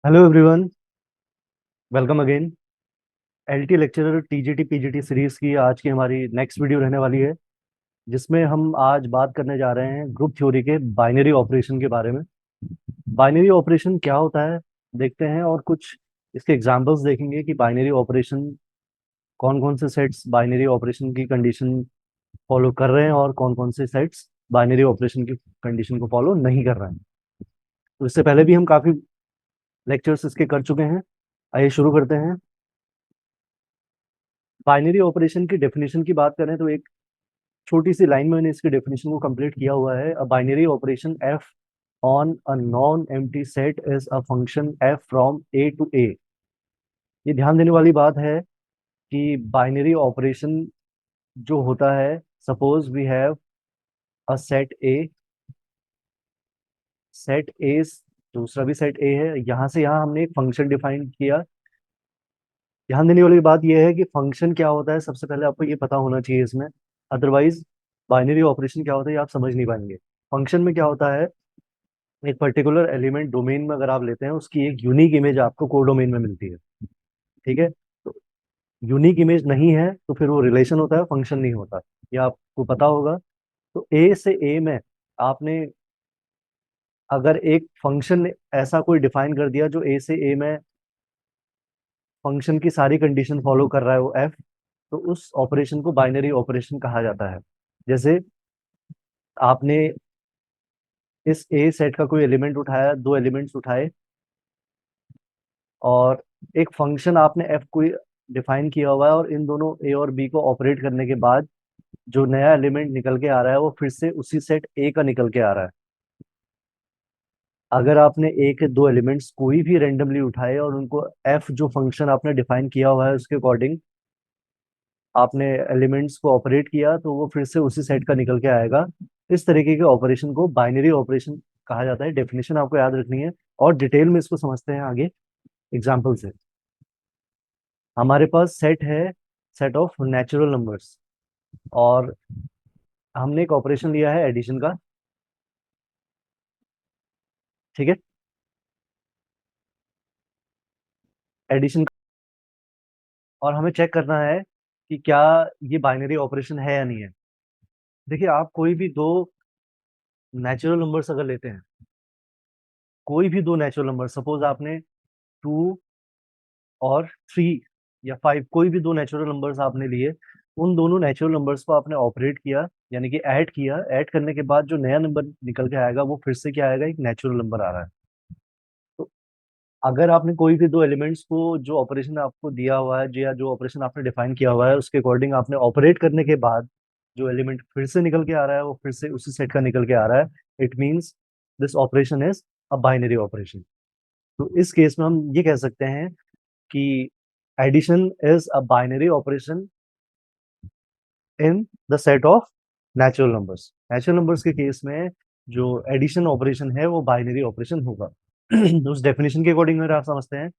Hello everyone, welcome again. LT lecturer TGT PGT series की आज की हमारी नेक्स्ट वीडियो रहने वाली है, जिसमें हम आज बात करने जा रहे हैं ग्रुप थ्योरी के बाइनरी ऑपरेशन के बारे में। बाइनरी ऑपरेशन क्या होता है देखते हैं, और कुछ इसके एग्जांपल्स देखेंगे कि बाइनरी ऑपरेशन कौन कौन से सेट्स बाइनरी ऑपरेशन की कंडीशन फॉलो कर रहे हैं और कौन कौन से सेट्स बाइनरी ऑपरेशन की कंडीशन को फॉलो नहीं कर रहे हैं। तो इससे पहले भी हम काफ़ी लेक्चर्स इसके कर चुके हैं। आइए शुरू करते हैं। बाइनरी ऑपरेशन की डेफिनेशन की बात करें तो एक छोटी सी लाइन में मैंने इसकी डेफिनेशन को कंप्लीट किया हुआ है। A binary operation f on a non empty set is a function f from A to A. ये ध्यान देने वाली बात है कि बाइनरी ऑपरेशन जो होता है, suppose we have a set A, set A, दूसरा भी सेट ए है, यहाँ से यहाँ हमने एक फंक्शन डिफाइन किया। ध्यान देने वाली बात यह है कि फंक्शन क्या होता है सबसे पहले आपको ये पता होना चाहिए इसमें, अदरवाइज बाइनरी ऑपरेशन क्या होता है ये आप समझ नहीं पाएंगे। फंक्शन में क्या होता है, एक पर्टिकुलर एलिमेंट डोमेन में अगर आप लेते हैं उसकी एक यूनिक इमेज आपको कोड डोमेन में मिलती है। ठीक है, तो यूनिक इमेज नहीं है तो फिर वो रिलेशन होता है, फंक्शन नहीं होता। ये आपको पता होगा। तो ए से ए में आपने अगर एक फंक्शन ऐसा कोई डिफाइन कर दिया जो ए से ए में फंक्शन की सारी कंडीशन फॉलो कर रहा है, वो एफ, तो उस ऑपरेशन को बाइनरी ऑपरेशन कहा जाता है। जैसे आपने इस ए सेट का कोई एलिमेंट उठाया, दो एलिमेंट्स उठाए, और एक फंक्शन आपने एफ को डिफाइन किया हुआ है, और इन दोनों ए और बी को ऑपरेट करने के बाद जो नया एलिमेंट निकल के आ रहा है वो फिर से उसी सेट ए का निकल के आ रहा है। अगर आपने ए के दो एलिमेंट्स कोई भी रेंडमली उठाए और उनको एफ जो फंक्शन आपने डिफाइन किया हुआ है उसके अकॉर्डिंग आपने एलिमेंट्स को ऑपरेट किया, तो वो फिर से उसी सेट का निकल के आएगा। इस तरीके के ऑपरेशन को बाइनरी ऑपरेशन कहा जाता है। डेफिनेशन आपको याद रखनी है, और डिटेल में इसको समझते हैं आगे एग्जाम्पल से। हमारे पास सेट है, सेट ऑफ नेचुरल नंबर्स, और हमने एक ऑपरेशन लिया है एडिशन का। ठीक है, एडिशन, और हमें चेक करना है कि क्या ये बाइनरी ऑपरेशन है या नहीं है। देखिए, आप कोई भी दो नेचुरल नंबर्स अगर लेते हैं, कोई भी दो नेचुरल नंबर, सपोज आपने टू और थ्री या फाइव, कोई भी दो नेचुरल नंबर्स आपने लिए, उन दोनों नेचुरल नंबर्स को आपने ऑपरेट किया, यानी कि ऐड किया। ऐड करने के बाद जो नया नंबर निकल के आएगा वो फिर से क्या आएगा, एक नेचुरल नंबर आ रहा है। तो अगर आपने कोई भी दो एलिमेंट्स को, जो ऑपरेशन आपको दिया हुआ है या जो ऑपरेशन आपने डिफाइन किया हुआ है उसके अकॉर्डिंग आपने ऑपरेट करने के बाद जो एलिमेंट फिर से निकल के आ रहा है वो फिर से उसी सेट का निकल के आ रहा है, it means this operation is a binary operation. तो इस केस में हम ये कह सकते हैं कि addition is a binary operation in the set of natural numbers. Natural numbers के केस में जो एडिशन ऑपरेशन है वो बाइनरी ऑपरेशन होगा। उस डेफिनेशन के अकॉर्डिंग अगर आप समझते हैं,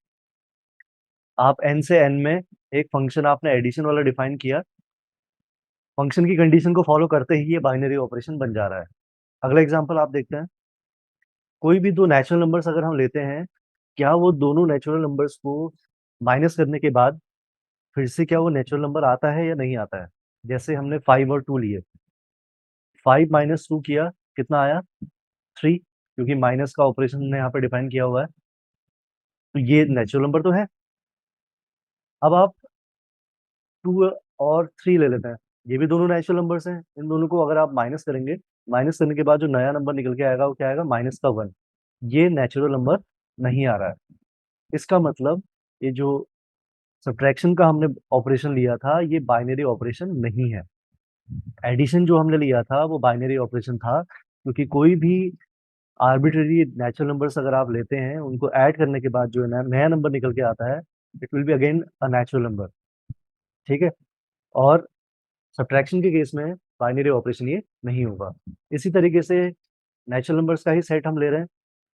आप एन से एन में एक फंक्शन आपने एडिशन वाला डिफाइन किया, फंक्शन की कंडीशन को फॉलो करते ही ये बाइनरी ऑपरेशन बन जा रहा है। अगला एग्जांपल आप देखते हैं। कोई भी दो नेचुरल नंबर्स अगर हम लेते हैं, क्या वो दोनों नेचुरल नंबर्स को माइनस करने के बाद फिर से क्या वो नेचुरल नंबर आता है या नहीं आता है। जैसे हमने फाइव और टू लिए, फाइव माइनस टू किया, कितना आया, थ्री, क्योंकि माइनस का ऑपरेशन हमने यहाँ पे डिफाइन किया हुआ है, तो ये नेचुरल नंबर तो है। अब आप टू और थ्री ले लेते हैं, ये भी दोनों नेचुरल नंबर्स हैं। इन दोनों को अगर आप माइनस करेंगे, माइनस करने के बाद जो नया नंबर निकल के आएगा वो क्या आएगा, माइनस का वन। ये नेचुरल नंबर नहीं आ रहा है। इसका मतलब ये जो सब्ट्रैक्शन का हमने ऑपरेशन लिया था ये बाइनरी ऑपरेशन नहीं है। एडिशन जो हमने लिया था वो बाइनरी ऑपरेशन था, क्योंकि कोई भी आर्बिट्ररी नेचुरल नंबर्स अगर आप लेते हैं उनको ऐड करने के बाद जो नया नंबर निकल के आता है, it will be again a natural number. ठीक है, और सब्ट्रैक्शन के केस में बाइनरी ऑपरेशन ये नहीं होगा। इसी तरीके से नेचुरल नंबर्स का ही सेट हम ले रहे हैं,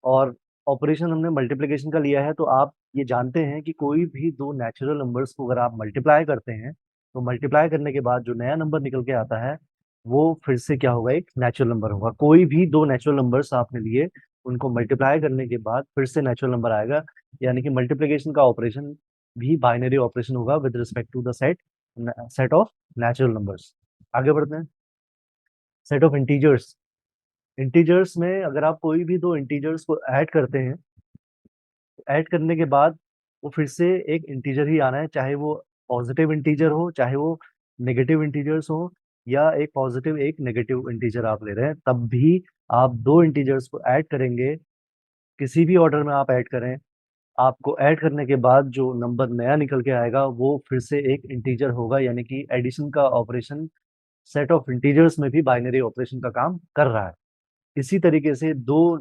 और ऑपरेशन हमने मल्टीप्लिकेशन का लिया है, तो आप ये जानते हैं कि कोई भी दो नेचुरल नंबर्स को अगर आप मल्टीप्लाई करते हैं, तो मल्टीप्लाई करने के बाद जो नया नंबर निकल के आता है वो फिर से क्या होगा, एक नेचुरल नंबर होगा। कोई भी दो नेचुरल नंबर्स आपने लिए, उनको मल्टीप्लाई करने के बाद फिर से नेचुरल नंबर आएगा। यानी कि मल्टीप्लिकेशन का ऑपरेशन भी बाइनरी ऑपरेशन होगा with respect to the set of natural numbers. आगे बढ़ते हैं। Set of integers. इंटीजर्स में अगर आप कोई भी दो इंटीजर्स को ऐड करते हैं, ऐड करने के बाद वो फिर से एक इंटीजर ही आना है, चाहे वो पॉजिटिव इंटीजर हो, चाहे वो नेगेटिव इंटीजर्स हो, या एक पॉजिटिव एक नेगेटिव इंटीजर आप ले रहे हैं, तब भी आप दो इंटीजर्स को ऐड करेंगे, किसी भी ऑर्डर में आप ऐड करें, आपको ऐड करने के बाद जो नंबर नया निकल के आएगा वो फिर से एक इंटीजर होगा, यानी कि एडिशन का ऑपरेशन सेट ऑफ इंटीजर्स में भी बाइनरी ऑपरेशन का काम कर रहा है। इसी तरीके से दो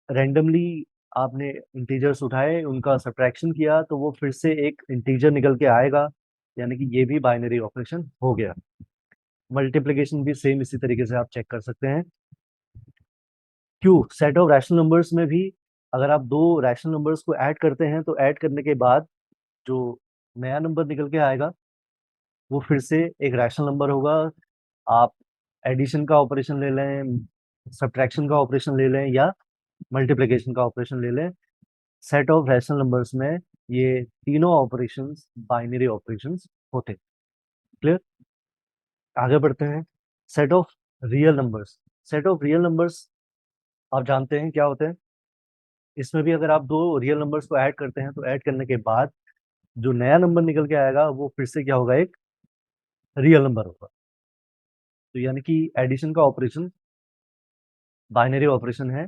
रैंडमली आपने इंटीजर्स उठाए, उनका सब्ट्रैक्शन किया, तो वो फिर से एक इंटीजर निकल के आएगा, यानी कि ये भी बाइनरी ऑपरेशन हो गया। मल्टीप्लिकेशन भी सेम इसी तरीके से आप चेक कर सकते हैं। Q, set of rational numbers में भी अगर आप दो रैशनल नंबर्स को ऐड करते हैं तो ऐड करने के बाद जो नया नंबर निकल के आएगा वो फिर से एक रैशनल नंबर होगा। आप एडिशन का ऑपरेशन ले लें, सब्ट्रैक्शन का ऑपरेशन ले लें, या मल्टीप्लिकेशन का ऑपरेशन ले लें, सेट ऑफ रैशनल नंबर्स में ये तीनों ऑपरेशंस बाइनरी ऑपरेशंस होते हैं। क्लियर? आगे बढ़ते हैं। Set of real numbers. Set of real numbers आप जानते हैं क्या होते हैं। इसमें भी अगर आप दो रियल नंबर्स को ऐड करते हैं तो ऐड करने के बाद जो नया नंबर निकल के आएगा वो फिर से क्या होगा, एक रियल नंबर होगा। तो यानी कि एडिशन का ऑपरेशन बाइनरी ऑपरेशन है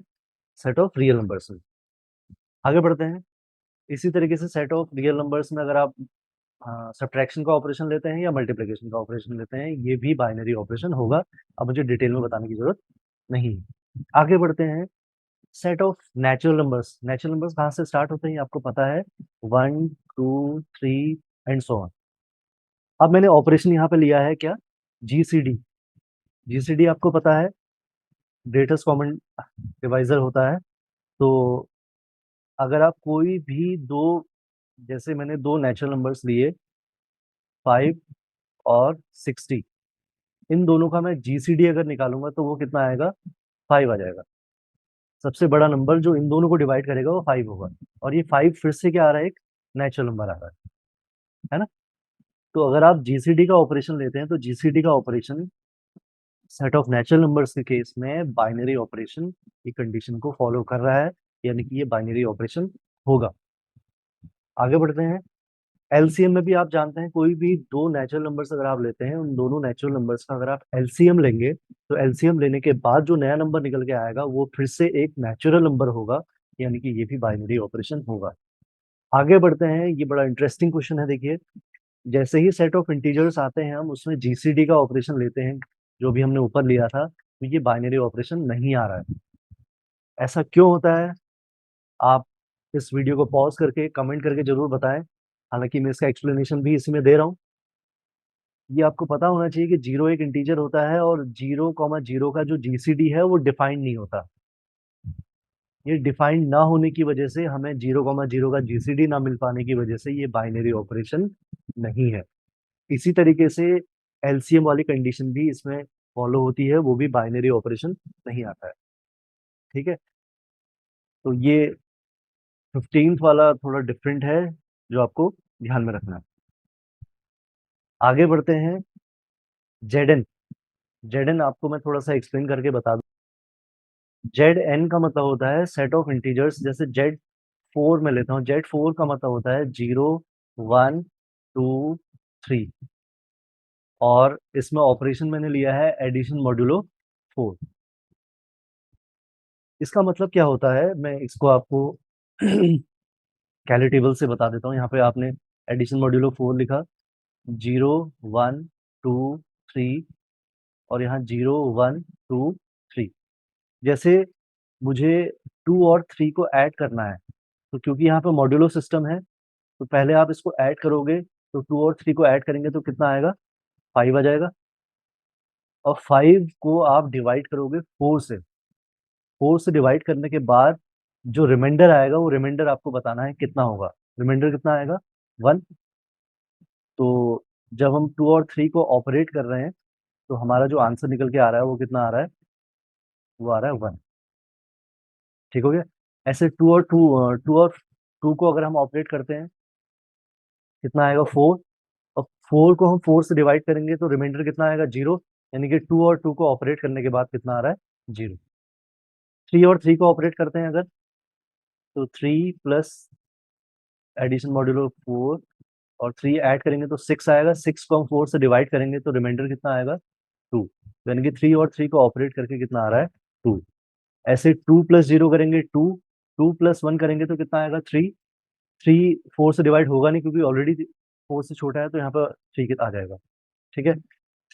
सेट ऑफ रियल नंबर्स में। आगे बढ़ते हैं। इसी तरीके से सेट ऑफ रियल नंबर्स में अगर आप सब्ट्रैक्शन का ऑपरेशन लेते हैं या मल्टीप्लिकेशन का ऑपरेशन लेते हैं, ये भी बाइनरी ऑपरेशन होगा। अब मुझे डिटेल में बताने की जरूरत नहीं है। आगे बढ़ते हैं। Set of natural numbers. Natural numbers कहाँ से स्टार्ट होते हैं ये आपको पता है, 1 2 3 एंड सो ऑन। अब मैंने ऑपरेशन यहाँ पे लिया है क्या, जीसीडी। जीसीडी आपको पता है ग्रेटेस्ट कॉमन डिवाइजर होता है। तो अगर आप कोई भी दो, जैसे मैंने दो नेचुरल नंबर्स लिए 5 और 60, इन दोनों का मैं जीसीडी अगर निकालूंगा तो वो कितना आएगा, 5 आ जाएगा। सबसे बड़ा नंबर जो इन दोनों को डिवाइड करेगा वो 5 होगा, और ये 5 फिर से क्या आ रहा है, एक नेचुरल नंबर आ रहा है ना। तो अगर आप जीसीडी का ऑपरेशन लेते हैं तो जीसीडी का operation set of natural numbers के केस में बाइनरी ऑपरेशन की कंडीशन को फॉलो कर रहा है, यानी कि ये बाइनरी ऑपरेशन होगा। आगे बढ़ते हैं। एलसीएम में भी आप जानते हैं कोई भी दो नेचुरल नंबर्स अगर आप लेते हैं, उन दोनों नेचुरल नंबर्स का अगर आप एलसीएम लेंगे तो एलसीएम लेने के बाद जो नया नंबर निकल के आएगा वो फिर से एक नेचुरल नंबर होगा, यानी कि ये भी बाइनरी ऑपरेशन होगा। आगे बढ़ते हैं। ये बड़ा इंटरेस्टिंग क्वेश्चन है, देखिए। जैसे ही सेट ऑफ इंटीजर्स आते हैं हम उसमें जीसीडी का ऑपरेशन लेते हैं, जो भी हमने ऊपर लिया था, तो ये बाइनरी ऑपरेशन नहीं आ रहा है। ऐसा क्यों होता है, आप इस वीडियो को पॉज करके कमेंट करके जरूर बताएं। हालांकि मैं इसका एक्सप्लेनेशन भी इसी में दे रहा हूँ। ये आपको पता होना चाहिए कि जीरो एक इंटीजर होता है और 0,0 का जो जीसीडी है वो डिफाइंड नहीं होता। ये डिफाइंड ना होने की वजह से हमें 0,0 का जीसीडी ना मिल पाने की वजह से ये बाइनरी ऑपरेशन नहीं है। इसी तरीके से एलसीएम वाली कंडीशन भी इसमें फॉलो होती है, वो भी बाइनरी ऑपरेशन नहीं आता है। ठीक है, तो ये 15th वाला थोड़ा डिफरेंट है जो आपको ध्यान में रखना है। आगे बढ़ते हैं। Z N. जेड एन आपको मैं थोड़ा सा एक्सप्लेन करके बता दूं। जेड एन का मतलब होता है सेट ऑफ इंटीजर्स। जैसे Z4 में लेता हूँ, Z4 का मतलब होता है 0 1 2 3, और इसमें ऑपरेशन मैंने लिया है एडिशन मॉड्यूलो 4। इसका मतलब क्या होता है, मैं इसको आपको कैली टेबल से बता देता हूँ। यहाँ पे आपने एडिशन मॉड्यूलो 4 लिखा, 0 1 2 3, और यहाँ 0 1 2 3। जैसे मुझे 2 और 3 को ऐड करना है, तो क्योंकि यहाँ पे मॉड्यूलो सिस्टम है तो पहले आप इसको ऐड करोगे, तो 2 और 3 को ऐड करेंगे तो कितना आएगा, 5 आ जाएगा। और 5 को आप डिवाइड करोगे 4 से। 4 से डिवाइड करने के बाद जो रिमाइंडर आएगा वो रिमाइंडर आपको बताना है कितना होगा। रिमाइंडर कितना आएगा, 1। तो जब हम 2 और 3 को ऑपरेट कर रहे हैं तो हमारा जो आंसर निकल के आ रहा है वो कितना आ रहा है, वो आ रहा है 1। ठीक हो गया। ऐसे 2 और 2, 2 और 2 को अगर हम ऑपरेट करते हैं कितना आएगा 4, और 4 को हम 4 से डिवाइड करेंगे तो रिमाइंडर कितना आएगा 0, यानी कि 2 और 2 को ऑपरेट करने के बाद कितना आ रहा है 0। 3 और 3 को ऑपरेट करते हैं अगर, तो 3 प्लस एडिशन मॉड्यूलो 4 और 3 ऐड करेंगे तो 6 आएगा, 6 को हम 4 से डिवाइड करेंगे तो रिमाइंडर कितना आएगा 2, यानी कि 3 और 3 को ऑपरेट करके कितना आ रहा है 2। ऐसे 2 प्लस 0 करेंगे 2, 2 प्लस 1 करेंगे तो कितना आएगा 3, 3 4 से डिवाइड होगा नहीं क्योंकि ऑलरेडी 4 से छोटा है, तो यहाँ पर 3 आ जाएगा। ठीक है,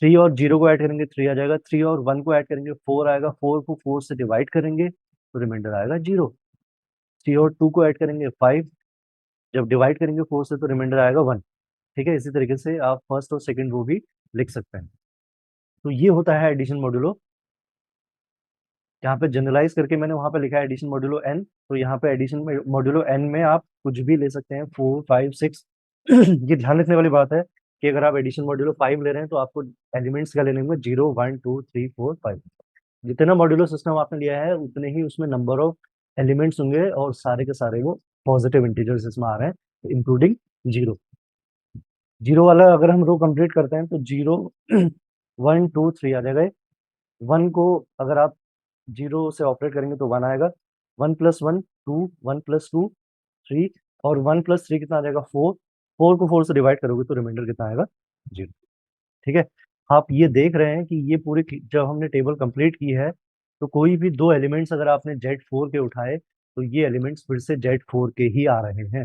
3 और 0 को ऐड करेंगे 3 आ जाएगा, 3 और 1 को ऐड करेंगे 4 आएगा, 4 को 4 से डिवाइड करेंगे तो रिमाइंडर आएगा 0। 3 और 2 को ऐड करेंगे 5, जब डिवाइड करेंगे 4 से तो रिमाइंडर आएगा 1। ठीक है, इसी तरीके से आप फर्स्ट और सेकंड रो भी लिख सकते हैं। तो ये होता है एडिशन मॉड्यूलो। यहाँ पे जनरलाइज करके मैंने वहां पे लिखा है एडिशन मॉड्यूलो n, तो यहाँ पे एडिशन मॉड्यूलो n में आप कुछ भी ले सकते हैं, 4 5 6। ये ध्यान रखने वाली बात है कि अगर आप एडिशन मॉड्यूलो 5 ले रहे हैं तो आपको एलिमेंट्स क्या लेने होंगे, 0 1 2 3 4 5। जितना मॉड्यूलो सिस्टम आपने लिया है उतने ही उसमें नंबर ऑफ एलिमेंट्स होंगे, और सारे के सारे वो पॉजिटिव इंटीजर्स इसमें आ रहे हैं इंक्लूडिंग 0। 0 वाला अगर हम रो कंप्लीट करते हैं तो 0 1 2 3 आ जाएगा। 1 को अगर आप 0 से ऑपरेट करेंगे तो 1 आएगा, 1 प्लस 1 2, 1 प्लस 2 3, और 1 प्लस 3 कितना आ जाएगा 4, 4 को 4 से डिवाइड करोगे तो रिमाइंडर कितना आएगा 0। ठीक है, आप ये देख रहे हैं कि ये पूरी जब हमने टेबल कंप्लीट की है तो कोई भी दो एलिमेंट्स अगर आपने Z4 के उठाए तो ये एलिमेंट्स फिर से Z4 के ही आ रहे हैं।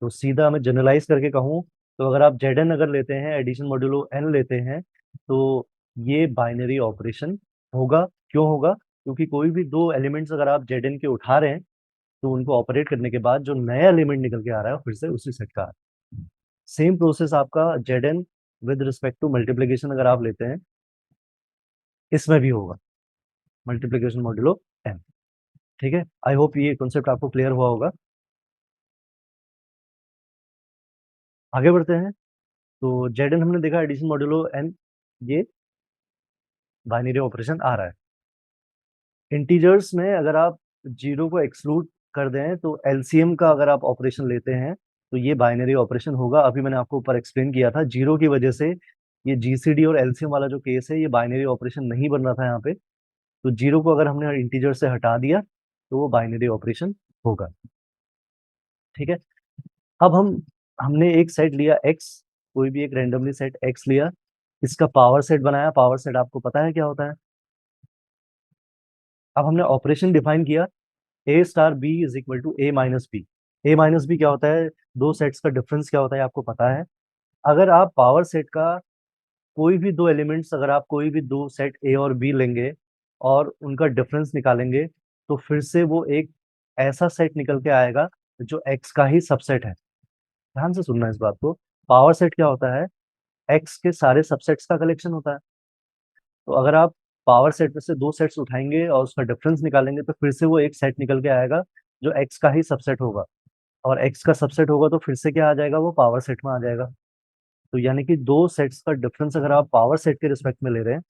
तो सीधा मैं जनरलाइज करके कहूँ तो अगर आप Zn अगर लेते हैं, एडिशन मॉड्यूलो n लेते हैं, तो ये बाइनरी ऑपरेशन होगा। क्यों होगा? क्योंकि कोई भी दो एलिमेंट्स अगर आप Zn के उठा रहे हैं तो उनको ऑपरेट करने के बाद जो नया एलिमेंट निकल के आ रहा है फिर से उसी सेट का आ रहा है। सेम प्रोसेस आपका Zn with respect to multiplication अगर आप लेते हैं इसमें भी होगा, मल्टीप्लीकेशन मॉड्यूलो n। ठीक है, आई होप ये कॉन्सेप्ट आपको क्लियर हुआ होगा। आगे बढ़ते हैं। तो Zn हमने देखा एडिशन मॉड्यूलो n, ये बाइनरी ऑपरेशन आ रहा है। इंटीजर्स में अगर आप 0 को एक्सक्लूड कर दें तो एलसीएम का अगर आप ऑपरेशन लेते हैं तो ये बाइनरी ऑपरेशन होगा। अभी मैंने आपको ऊपर एक्सप्लेन किया था, 0 की वजह से ये जीसीडी और एलसीएम वाला जो केस है ये बाइनरी ऑपरेशन नहीं बन रहा था यहाँ पे। तो 0 को अगर हमने इंटीजर से हटा दिया तो वो बाइनरी ऑपरेशन होगा। ठीक है, अब हमने एक सेट लिया x, कोई भी एक रेंडमली सेट x लिया, इसका पावर सेट बनाया। पावर सेट आपको पता है क्या होता है। अब हमने ऑपरेशन डिफाइन किया, A star B is equal to A minus B. A minus B क्या होता है, दो सेट्स का डिफरेंस क्या होता है आपको पता है। अगर आप पावर सेट का कोई भी दो एलिमेंट्स, अगर आप कोई भी दो सेट ए और बी लेंगे और उनका डिफरेंस निकालेंगे तो फिर से वो एक ऐसा सेट निकल के आएगा जो एक्स का ही सबसेट है। ध्यान से सुनना इस बात को, पावर सेट क्या होता है, एक्स के सारे सबसेट्स का कलेक्शन होता है। तो अगर आप पावर सेट में से दो सेट्स उठाएंगे और उसका डिफरेंस निकालेंगे तो फिर से वो एक सेट निकल के आएगा जो एक्स का ही सबसेट होगा, और एक्स का सबसेट होगा तो फिर से क्या आ जाएगा, वो पावर सेट में आ जाएगा। तो यानी कि दो सेट्स का डिफरेंस अगर आप पावर सेट के रिस्पेक्ट में ले रहे हैं,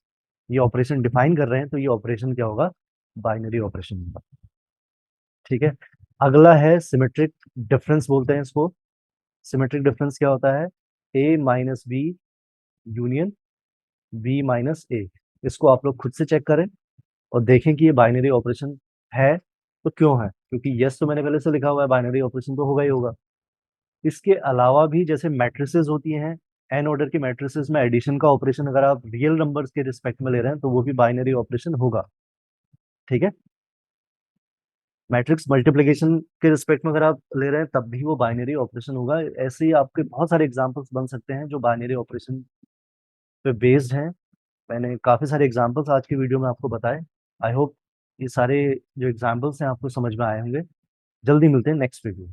ये ऑपरेशन डिफाइन कर रहे हैं, तो ये ऑपरेशन क्या होगा, बाइनरी ऑपरेशन होगा। ठीक है, अगला है सिमेट्रिक डिफरेंस बोलते हैं इसको। सिमेट्रिक डिफरेंस क्या होता है, A minus B union B minus A. इसको आप लोग खुद से चेक करें और देखें कि ये बाइनरी ऑपरेशन है तो क्यों है, क्योंकि यस तो मैंने पहले से लिखा हुआ है, बाइनरी ऑपरेशन तो होगा ही होगा। इसके अलावा भी जैसे मैट्रिसेस होती हैं, एन ऑर्डर की मैट्रिसेस में एडिशन का ऑपरेशन अगर आप रियल नंबर्स के रिस्पेक्ट में ले रहे हैं तो वो भी बाइनरी ऑपरेशन होगा। ठीक है, मैट्रिक्स मल्टीप्लिकेशन के रिस्पेक्ट में अगर आप ले रहे हैं तब भी वो बाइनरी ऑपरेशन होगा। ऐसे ही आपके बहुत सारे एग्जांपल्स बन सकते हैं जो बाइनरी ऑपरेशन पे बेस्ड हैं। मैंने काफ़ी सारे एग्जांपल्स आज की वीडियो में आपको बताए। आई होप ये सारे जो एग्जांपल्स हैं आपको समझ में आए होंगे। जल्दी मिलते हैं नेक्स्ट वीडियो।